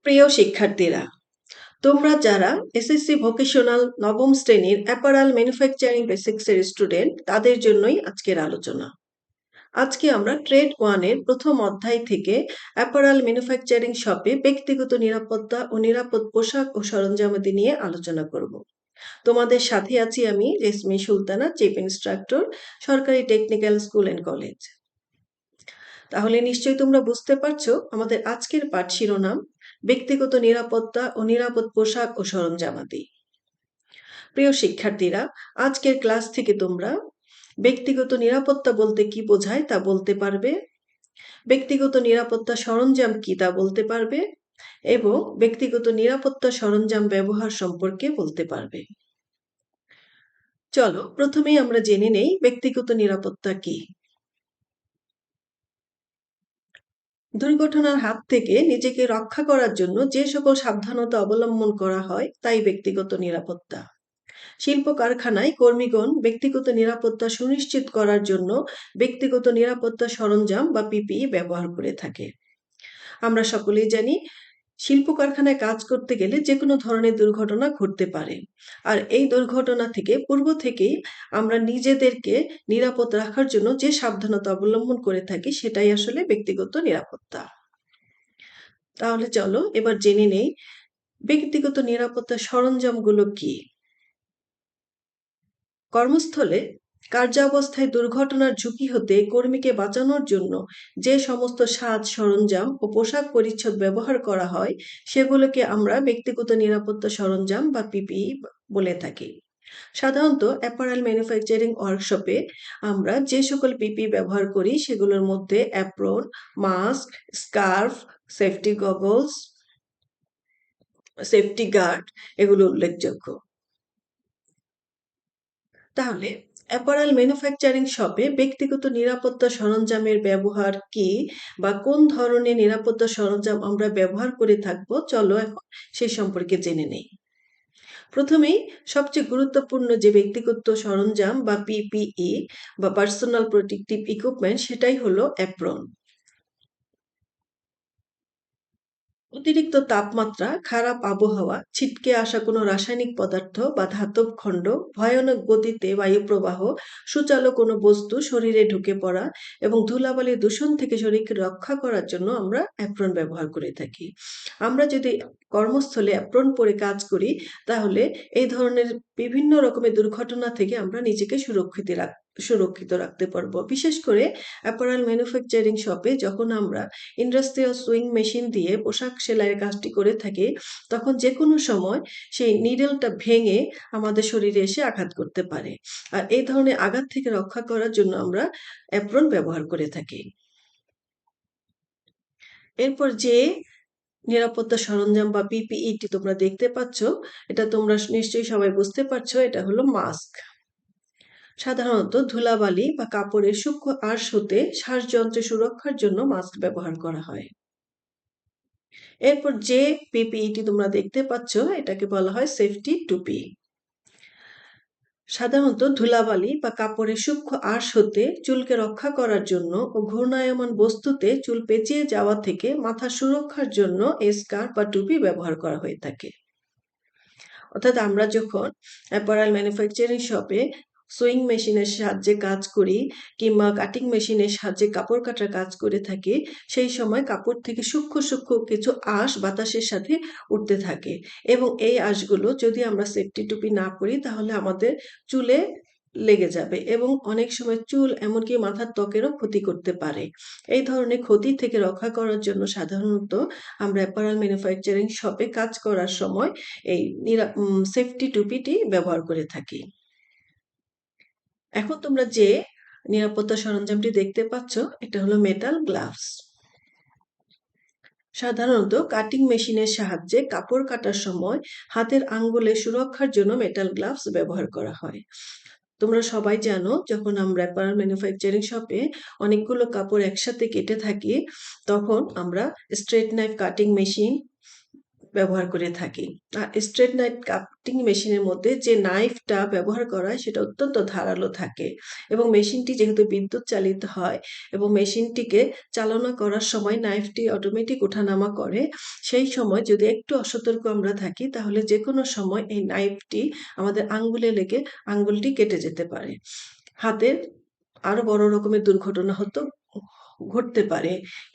প্রিয় শিক্ষার্থীরা, তোমরা যারা এসএসসি ভোকেশনাল নবম শ্রেণীর অ্যাপারাল ম্যানুফ্যাকচারিং বেসিক্সের স্টুডেন্ট, তাদের জন্যই আজকের আলোচনা। আজকে আমরা ট্রেড 1 এর প্রথম অধ্যায় থেকে অ্যাপারাল ম্যানুফ্যাকচারিং শপে ব্যক্তিগত নিরাপত্তা ও নিরাপদ পোশাক ও সরঞ্জামাদি নিয়ে আলোচনা করব। তোমাদের সাথে আছি আমি রেশমি সুলতানা, চিফ ইন্সট্রাক্টর, সরকারি টেকনিক্যাল স্কুল অ্যান্ড কলেজ। তাহলে নিশ্চয়ই তোমরা বুঝতে পারছো আমাদের আজকের পাঠ শিরোনাম ব্যক্তিগত নিরাপত্তা ও নিরাপদ পোশাক ও সরঞ্জামাদি। প্রিয় শিক্ষার্থীরা, আজকের ক্লাস থেকে তোমরা ব্যক্তিগত নিরাপত্তা বলতে কি বোঝায় তা বলতে পারবে, ব্যক্তিগত নিরাপত্তা সরঞ্জাম কি তা বলতে পারবে এবং ব্যক্তিগত নিরাপত্তা সরঞ্জাম ব্যবহার সম্পর্কে বলতে পারবে। চলো প্রথমেই আমরা জেনে নেই ব্যক্তিগত নিরাপত্তা কি। দুর্ঘটনার হাত থেকে নিজেকে রক্ষা করার জন্য যে সকল সাবধানতা অবলম্বন করা হয় তাই ব্যক্তিগত নিরাপত্তা। শিল্প কারখানায় কর্মীগণ ব্যক্তিগত নিরাপত্তা সুনিশ্চিত করার জন্য ব্যক্তিগত নিরাপত্তা সরঞ্জাম বা পিপিই ব্যবহার করে থাকে। আমরা সকলেই জানি শিল্প কারখানায় কাজ করতে গেলে যে কোনো ধরনের দুর্ঘটনা ঘটতে পারে, আর এই দুর্ঘটনা থেকে পূর্ব থেকেই আমরা নিজেদেরকে নিরাপদ রাখার জন্য যে সাবধানতা অবলম্বন করে থাকি সেটাই আসলে ব্যক্তিগত নিরাপত্তা। তাহলে চলো এবার জেনে নেই ব্যক্তিগত নিরাপত্তা সরঞ্জামগুলো কি। কর্মস্থলে কার্যাবস্থায় দুর্ঘটনার ঝুঁকি হতে কর্মীকে বাঁচানোর জন্য যে সমস্ত সাজ সরঞ্জাম ও পোশাক পরিচ্ছদ ব্যবহার করা হয় সেগুলোকে আমরা ব্যক্তিগত নিরাপত্তা সরঞ্জাম বা পিপিই বলে থাকি। সাধারণত অ্যাপারেল ম্যানুফ্যাকচারিং ওয়ার্কশপে আমরা যে সকল পিপি ব্যবহার করি সেগুলোর মধ্যে apron, mask, scarf, safety goggles, safety guard এগুলো উল্লেখযোগ্য। তাহলে অ্যাপারেল ম্যানুফ্যাকচারিং শপে ব্যক্তিগত নিরাপত্তা সরঞ্জামের ব্যবহার কি বা কোন ধরনের নিরাপত্তা সরঞ্জাম আমরা ব্যবহার করে থাকবো, চলো এখন সেই সম্পর্কে জেনে নেই। প্রথমেই সবচেয়ে গুরুত্বপূর্ণ যে ব্যক্তিগত সরঞ্জাম বা পিপিই বা পার্সোনাল প্রোটেক্টিভ ইকুইপমেন্ট সেটাই হলো অ্যাপ্রন। অতিরিক্ত তাপমাত্রা, খারাপ আবহাওয়া, ছিটকে আসা কোনো রাসায়নিক পদার্থ বা ধাতব খণ্ড, ভয়ানক গতিতে বায়ুপ্রবাহ, সূচালো কোনো বস্তু শরীরে ঢুকে পড়া এবং ধুলাবালির দূষণ থেকে শরীরকে রক্ষা করার জন্য আমরা অ্যাপ্রন ব্যবহার করে থাকি। আমরা যদি কর্মস্থলে অ্যাপ্রন পরে কাজ করি তাহলে এই ধরনের বিভিন্ন রকমের দুর্ঘটনা থেকে আমরা নিজেকে সুরক্ষিত রাখতে পারবো। বিশেষ করে অ্যাপারেল ম্যানুফ্যাকচারিং শপে যখন আমরা ইন্ডাস্ট্রিয়াল সুইং মেশিন দিয়ে পোশাক সেলাইয়ের কাজটি করে থাকি তখন যে কোনো সময় সেই নিডলটা ভেঙে আমাদের শরীরে এসে আঘাত করতে পারে, আর এই ধরনের আঘাত থেকে রক্ষা করার জন্য আমরা অ্যাপ্রন ব্যবহার করে থাকি। এরপর যে নিরাপত্তা সরঞ্জাম বা পিপিইটি তোমরা দেখতে পাচ্ছ, এটা তোমরা নিশ্চয়ই সবাই বুঝতে পারছো, এটা হলো মাস্ক। সাধারণত ধুলাবালি বা কাপড়ের সূক্ষ্ম আঁশ হতে শ্বাসযন্ত্রে সুরক্ষার জন্য মাস্ক ব্যবহার করা হয়। এরপর যে পিপিইটি তোমরা দেখতে পাচ্ছ এটাকে বলা হয় সেফটি টুপি। সাধারণত ধুলাবালি বা কাপড়ের সূক্ষ্ম আঁশ হতে চুলকে রক্ষা করার জন্য ও ঘূর্ণায়মান বস্তুতে চুল পেঁচিয়ে যাওয়া থেকে মাথা সুরক্ষার জন্য এই স্কার্ফ বা টুপি ব্যবহার করা হয়ে থাকে। অর্থাৎ আমরা যখন অ্যাপারেল ম্যানুফ্যাকচারিং শপে সুইং মেশিনের সাহায্যে কাজ করি কিংবা কাটিং মেশিনের সাহায্যে কাপড় কাটার কাজ করে থাকি, সেই সময় কাপড় থেকে সূক্ষ্ম সূক্ষ্ম কিছু আঁশ বাতাসের সাথে উঠতে থাকে এবং এই আঁশগুলো যদি আমরা সেফটি টুপি না পরি তাহলে আমাদের চুলে লেগে যাবে এবং অনেক সময় চুল এমনকি মাথার ত্বকেরও ক্ষতি করতে পারে। এই ধরনের ক্ষতি থেকে রক্ষা করার জন্য সাধারণত আমরা অ্যাপারেল ম্যানুফ্যাকচারিং শপে কাজ করার সময় এই সেফটি টুপিটি ব্যবহার করে থাকি। এখন তোমরা যে নিরাপত্তা সরঞ্জামটি দেখতে পাচ্ছ এটা হলো মেটাল গ্লাভস। সাধারণত কাটিং মেশিনের সাহায্যে কাপড় কাটার সময় হাতের আঙ্গুলে সুরক্ষার জন্য মেটাল গ্লাভস ব্যবহার করা হয়। তোমরা সবাই জানো যখন আমরা অ্যাপারেল ম্যানুফ্যাকচারিং শপে অনেকগুলো কাপড় একসাথে কেটে থাকি তখন আমরা স্ট্রেট নাইফ কাটিং মেশিন ব্যবহার করে থাকি। আর স্ট্রেট নাইফ কাটিং মেশিনের মধ্যে যে নাইফটা ব্যবহার করা হয় সেটা অত্যন্ত ধারালো থাকে এবং মেশিনটি যেহেতু বিদ্যুৎ চালিত হয় এবং মেশিনটিকে চালনা করার সময় নাইফটি অটোমেটিক ওঠানামা করে, সেই সময় যদি একটু অসতর্ক আমরা থাকি তাহলে যেকোনো সময় এই নাইফটি আমাদের আঙ্গুলে লেগে আঙ্গুলটি কেটে যেতে পারে। হাতের আরো বড় রকমের দুর্ঘটনা ঘটতে পারে।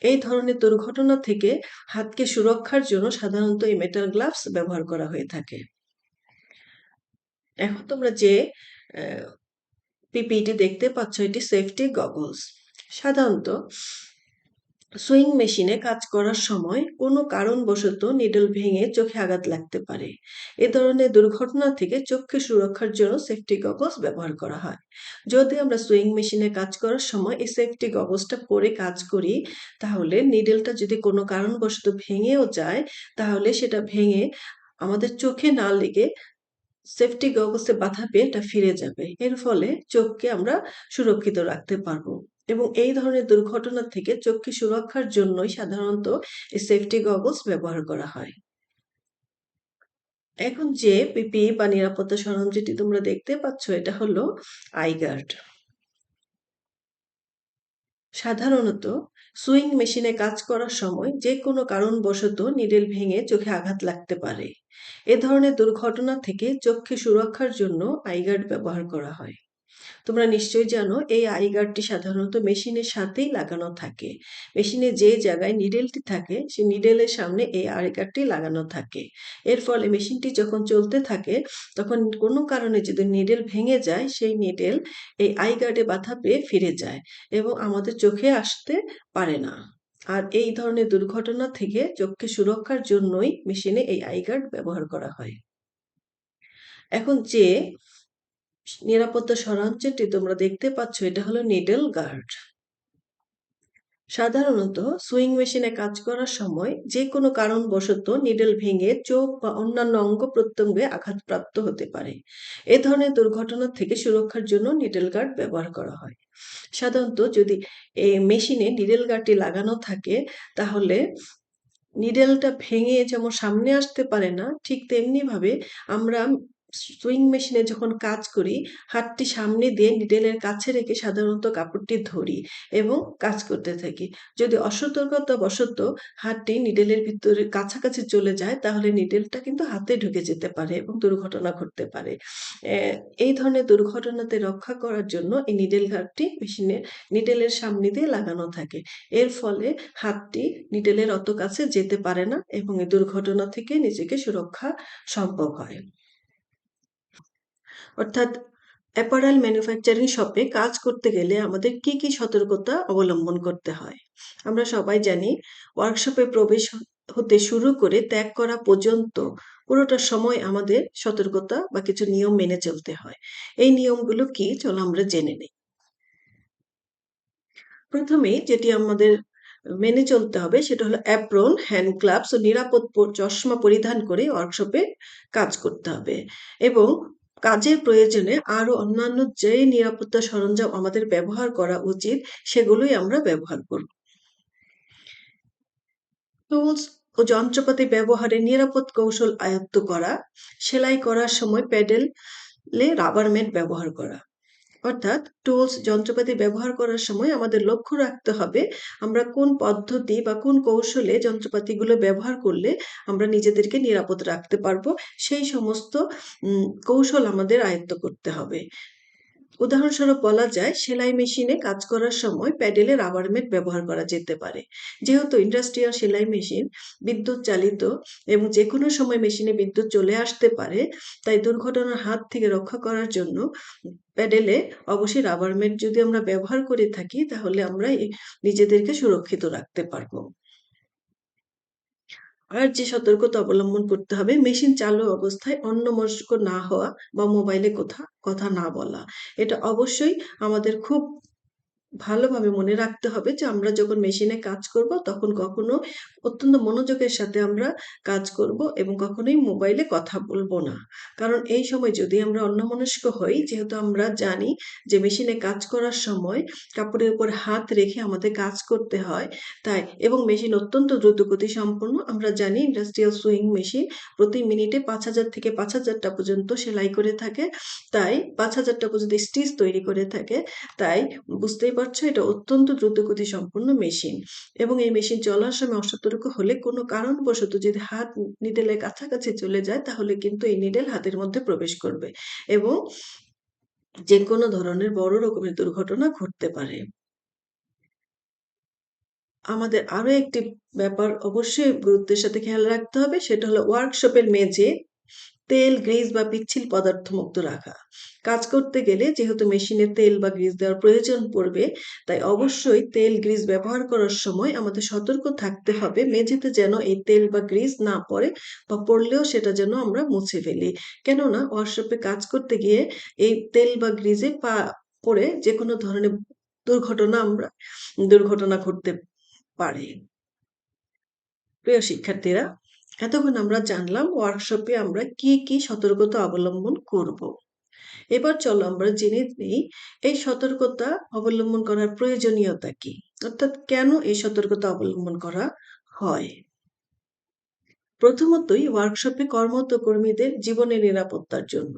এই ধরনের দুর্ঘটনা থেকে হাতকে সুরক্ষার জন্য সাধারণত এই মেটাল গ্লাভস ব্যবহার করা হয়ে থাকে। এখন তোমরা যে পিপিইটি দেখতে পাচ্ছ এটি সেফটি গগলস। সাধারণত সুইং মেশিনে কাজ করার সময় কোনো কারণবশত নিডল ভেঙে চোখে আঘাত লাগতে পারে। এ ধরনের দুর্ঘটনা থেকে চোখকে সুরক্ষার জন্য সেফটি গগলস ব্যবহার করা হয়। যদি আমরা সুইং মেশিনে কাজ করার সময় এই সেফটি গগলসটা পরে কাজ করি তাহলে নিডলটা যদি কোনো কারণবশত ভেঙেও যায় তাহলে সেটা ভেঙে আমাদের চোখে না লেগে সেফটি গগলসে বাধা পেয়ে এটা ফিরে যাবে। এর ফলে চোখকে আমরা সুরক্ষিত রাখতে পারবো এবং এই ধরনের দুর্ঘটনা থেকে চোখকে সুরক্ষার জন্যই সাধারণত এই সেফটি গগলস ব্যবহার করা হয়। এখন যে পিপিই বা নিরাপত্তা সরঞ্জামটি তোমরা দেখতে পাচ্ছ এটা হলো আই গার্ড। সাধারণত সুইং মেশিনে কাজ করার সময় যে কোনো কারণবশত নিডেল ভেঙে চোখে আঘাত লাগতে পারে। এ ধরনের দুর্ঘটনা থেকে চোখকে সুরক্ষার জন্য আই গার্ড ব্যবহার করা হয়। তোমরা নিশ্চয়ই জানো এই আই গার্ডটি সাধারণত মেশিনের সাথেই লাগানো থাকে। মেশিনে যে জায়গায় নিডেলটি থাকে সেই নিডেলের সামনে এই আই গার্ডটি লাগানো থাকে। এর ফলে মেশিনটি যখন চলতে থাকে তখন কোনো কারণে যদি নিডেল ভেঙে যায় সেই নিডেল এই আই গার্ডে বাধা পেয়ে ফিরে যায় এবং আমাদের চোখে আসতে পারে না। আর এই ধরনের দুর্ঘটনা থেকে চোখকে সুরক্ষার জন্যই মেশিনে এই আই গার্ড ব্যবহার করা হয়। এখন যে নিরাপত্তা সরঞ্জামটি তোমরা দেখতে পাচ্ছ এটা হলো নিডল গার্ড। সাধারণত সুইং মেশিনে কাজ করার সময় যে কোনো কারণবশত নিডল ভেঙে চোখ বা অন্যান্য অঙ্গ প্রত্যঙ্গে আঘাতপ্রাপ্ত হতে পারে। এ ধরনের দুর্ঘটনা থেকে সুরক্ষার জন্য নিডল গার্ড ব্যবহার করা হয়। সাধারণত যদি এই মেশিনে নিডল গার্ডটি লাগানো থাকে তাহলে নিডেলটা ভেঙে যেমন সামনে আসতে পারে না ঠিক তেমনি ভাবে আমরা সুইং মেশিনে যখন কাজ করি হাতটি সামনে দিয়ে নিডেলের কাছে রেখে সাধারণত কাপড়টি ধরি এবং কাজ করতে থাকি। যদি অসতর্কতা বশত হাতটি নিডেলের ভিতরে কাছাকাছি চলে যায় তাহলে নিডেলটা কিন্তু হাতে ঢুকে যেতে পারে এবং দুর্ঘটনা ঘটতে পারে। এই ধরনের দুর্ঘটনাতে রক্ষা করার জন্য এই নিডেল গার্ডটি মেশিনে নিডেলের সামনে দিয়ে লাগানো থাকে। এর ফলে হাতটি নিডেলের অত কাছে যেতে পারে না এবং এই দুর্ঘটনা থেকে নিজেকে সুরক্ষা সম্ভব হয়। অর্থাৎ অ্যাপারেল ম্যানুফ্যাকচারিং শপে কাজ করতে গেলে আমাদের কি সতর্কতা অবলম্বন করতে হয়। আমরা সবাই জানি ওয়ার্কশপে প্রবেশ হতে শুরু করে ত্যাগ করা পর্যন্ত পুরোটা সময় আমাদের সতর্কতা বা কিছু নিয়ম মেনে চলতে হয়। এই নিয়মগুলো কি চলো আমরা জেনে নিই। প্রথমেই যেটি আমাদের মেনে চলতে হবে সেটা হলো অ্যাপ্রন, হ্যান্ড গ্লাভস ও নিরাপদ চশমা পরিধান করে ওয়ার্কশপে কাজ করতে হবে এবং কাজের প্রয়োজনে আরো অন্যান্য যে নিরাপত্তা সরঞ্জাম আমাদের ব্যবহার করা উচিত সেগুলোই আমরা ব্যবহার করব। টুলস ও যন্ত্রপাতি ব্যবহারে নিরাপদ কৌশল আয়ত্ত করা, সেলাই করার সময় প্যাডেলে রাবার ম্যাট ব্যবহার করা। অর্থাৎ টুলস যন্ত্রপাতি ব্যবহার করার সময় আমাদের লক্ষ্য রাখতে হবে আমরা কোন পদ্ধতি বা কোন কৌশলে যন্ত্রপাতিগুলো ব্যবহার করলে আমরা নিজেদেরকে নিরাপদ রাখতে পারবো সেই সমস্ত কৌশল আমাদের আয়ত্ত করতে হবে। উদাহরণস্বরূপ বলা যায় সেলাই মেশিনে কাজ করার সময় প্যাডেলে রাবার ম্যাট ব্যবহার করা যেতে পারে। যেহেতু ইন্ডাস্ট্রিয়াল সেলাই মেশিন বিদ্যুৎ চালিত এবং যে কোনো সময় মেশিনে বিদ্যুৎ চলে আসতে পারে তাই দুর্ঘটনার হাত থেকে রক্ষা করার জন্য প্যাডেলে অবশ্যই রাবার ম্যাট যদি আমরা ব্যবহার করে থাকি তাহলে আমরা নিজেদেরকে সুরক্ষিত রাখতে পারবো। আর যে সতর্কতা অবলম্বন করতে হবে মেশিন চালু অবস্থায় অন্যমনস্ক না হওয়া বা মোবাইলে কথা না বলা। এটা অবশ্যই আমাদের খুব ভালোভাবে মনে রাখতে হবে যে আমরা যখন মেশিনে কাজ করব তখন কখনো অত্যন্ত মনোযোগের সাথে আমরা কাজ করব এবং কখনোই মোবাইলে কথা বলবো না। কারণ এই সময় যদি আমরা অন্যমনস্ক হই, যেহেতু আমরা জানি যে মেশিনে কাজ করার সময় কাপড়ের উপর হাত রেখে আমাদের কাজ করতে হয়, তাই এবং মেশিন অত্যন্ত দ্রুতগতি সম্পন্ন। আমরা জানি ইন্ডাস্ট্রিয়াল সুইং মেশিন প্রতি মিনিটে ৫,০০০ থেকে ৫,০০০টা পর্যন্ত সেলাই করে থাকে, তাই ৫,০০০টা পর্যন্ত স্টিচ তৈরি করে থাকে। তাই বুঝতেই পারছো এটা অত্যন্ত দ্রুতগতি সম্পন্ন মেশিন এবং এই মেশিন চলার সময় অসতর্ক হলে কোনো কারণবশত যদি হাত নিডেলের কাছাকাছি চলে যায় তাহলে কিন্তু এই নিডেল হাতের মধ্যে প্রবেশ করবে এবং যে কোনো ধরনের বড় রকমের দুর্ঘটনা ঘটতে পারে। আমাদের আরো একটি ব্যাপার অবশ্যই গুরুত্বের সাথে খেয়াল রাখতে হবে, সেটা হলো ওয়ার্কশপের মেঝে তেল, গ্রিজ বা পিচ্ছিল পদার্থ মুক্ত রাখা। কাজ করতে গেলে যেহেতু মেশিনে তেল বা গ্রিজ দেওয়ার প্রয়োজন পড়বে, তাই অবশ্যই তেল, গ্রিজ ব্যবহার করার সময় আমাদের সতর্ক থাকতে হবে মেঝেতে যেন এই তেল বা গ্রিজ না পড়ে বা পড়লেও সেটা যেন আমরা মুছে ফেলি। কেননা ওয়ার্কশপে কাজ করতে গিয়ে এই তেল বা গ্রিজে পা পড়ে যেকোনো ধরনের দুর্ঘটনা ঘটতে পারে। প্রিয় শিক্ষার্থীরা, এতক্ষণ আমরা জানলাম ওয়ার্কশপে আমরা কি কি সতর্কতা অবলম্বন করব। এবার চলো আমরা জেনে নিই এই সতর্কতা অবলম্বন করার প্রয়োজনীয়তা কি, অর্থাৎ কেন এই সতর্কতা অবলম্বন করা হয়। প্রথমতই ওয়ার্কশপে কর্মরত কর্মীদের জীবনের নিরাপত্তার জন্য।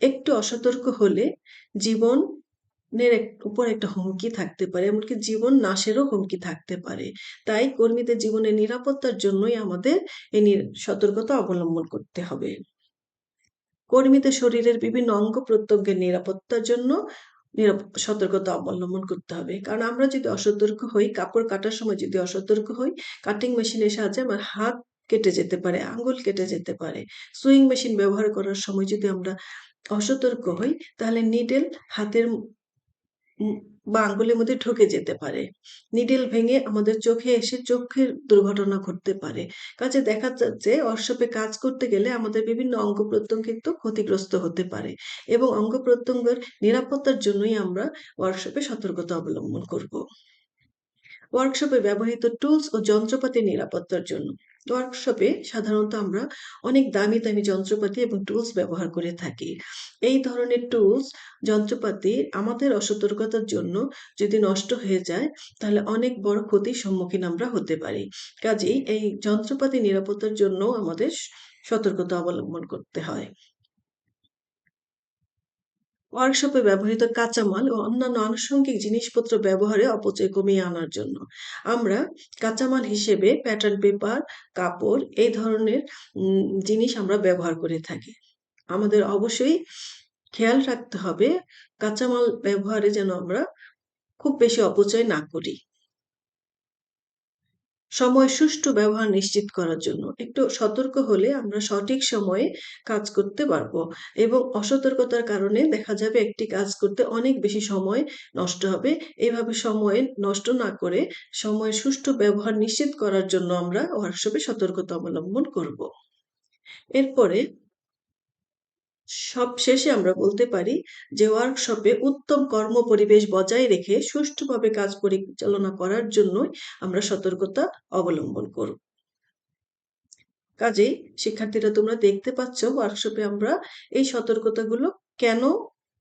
একটু অসতর্ক হলে জীবনের উপর একটা হুমকি থাকতে পারে, এমনকি জীবন নাশেরও হুমকি থাকতে পারে। তাই কর্মীদের জীবনের নিরাপত্তার জন্যই আমাদের এই সতর্কতা অবলম্বন করতে হবে। কর্মীদের শরীরের বিভিন্ন অঙ্গ প্রত্যঙ্গের নিরাপত্তার জন্য সতর্কতা অবলম্বন করতে হবে। কারণ আমরা যদি অসতর্ক হই, কাপড় কাটার সময় যদি অসতর্ক হই, কাটিং মেশিনের সাহায্যে আমার হাত কেটে যেতে পারে, আঙ্গুল কেটে যেতে পারে। সুইং মেশিন ব্যবহার করার সময় যদি আমরা অসতর্ক হই, তাহলে নিডেল হাতের বা আঙ্গুলের মধ্যে ঢুকে যেতে পারে। নিডেল ভেঙে আমাদের চোখে এসে চোখের দুর্ঘটনা ঘটতে পারে। কাজে দেখা যাচ্ছে ওয়ার্কশপে কাজ করতে গেলে আমাদের বিভিন্ন অঙ্গ প্রত্যঙ্গ কিন্তু ক্ষতিগ্রস্ত হতে পারে এবং অঙ্গ প্রত্যঙ্গের নিরাপত্তার জন্যই আমরা ওয়ার্কশপে সতর্কতা অবলম্বন করব। ওয়ার্কশপে ব্যবহৃত টুলস ও যন্ত্রপাতির নিরাপত্তার জন্য। ওয়ার্কশপে সাধারণত আমরা অনেক দামি দামি যন্ত্রপাতি এবং টুলস ব্যবহার করে থাকি। এই ধরনের টুলস, যন্ত্রপাতি আমাদের অসতর্কতার জন্য যদি নষ্ট হয়ে যায় তাহলে অনেক বড় ক্ষতির সম্মুখীন আমরা হতে পারি। কাজেই এই যন্ত্রপাতি নিরাপত্তার জন্য আমাদের সতর্কতা অবলম্বন করতে হয়। ওয়ার্কশপে ব্যবহৃত কাঁচামাল ও অন্যান্য আনুষঙ্গিক জিনিসপত্র ব্যবহারে অপচয় কমিয়ে আনার জন্য আমরা কাঁচামাল হিসেবে প্যাটার্ন পেপার, কাপড় এই ধরনের জিনিস আমরা ব্যবহার করে থাকি। আমাদের অবশ্যই খেয়াল রাখতে হবে কাঁচামাল ব্যবহারে যেন আমরা খুব বেশি অপচয় না করি। সময় সুষ্ঠু ব্যবহার নিশ্চিত করার জন্য একটু সতর্ক হলে আমরা সঠিক সময়ে কাজ করতে পারবো এবং অসতর্কতার কারণে দেখা যাবে একটি কাজ করতে অনেক বেশি সময় নষ্ট হবে। এভাবে সময় নষ্ট না করে সময়ের সুষ্ঠু ব্যবহার নিশ্চিত করার জন্য আমরা ওয়ার্কশপে সতর্কতা অবলম্বন করব। এরপরে সবশেষে আমরা বলতে পারি যে ওয়ার্কশপে উত্তম কর্মপরিবেশ বজায় রেখে সুষ্ঠুভাবে কাজ পরিচালনা করার জন্যই আমরা সতর্কতা অবলম্বন করব। কাজেই শিক্ষার্থীরা তোমরা দেখতে পাচ্ছ ওয়ার্কশপে আমরা এই সতর্কতাগুলো কেন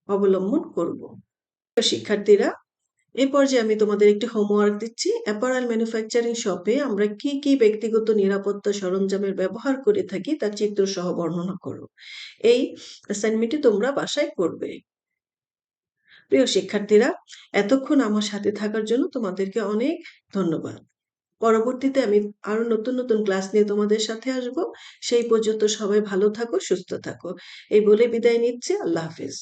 অবলম্বন করব। শিক্ষার্থীরা, এই পর্যায়ে আমি তোমাদের একটি হোমওয়ার্ক দিচ্ছি। অ্যাপারেল ম্যানুফ্যাকচারিং শপে আমরা কি কি ব্যক্তিগত নিরাপত্তা সরঞ্জামের ব্যবহার করে থাকি তার চিত্র সহ বর্ণনা করো। এই অ্যাসাইনমেন্টটি তোমরা বাসায় করবে। প্রিয় শিক্ষার্থীরা, এতক্ষণ আমার সাথে থাকার জন্য তোমাদেরকে অনেক ধন্যবাদ। পরবর্তীতে আমি আরো নতুন নতুন ক্লাস নিয়ে তোমাদের সাথে আসব। সেই পর্যন্ত সবাই ভালো থাকো, সুস্থ থাকো। এই বলে বিদায় নিচ্ছি। আল্লাহ হাফেজ।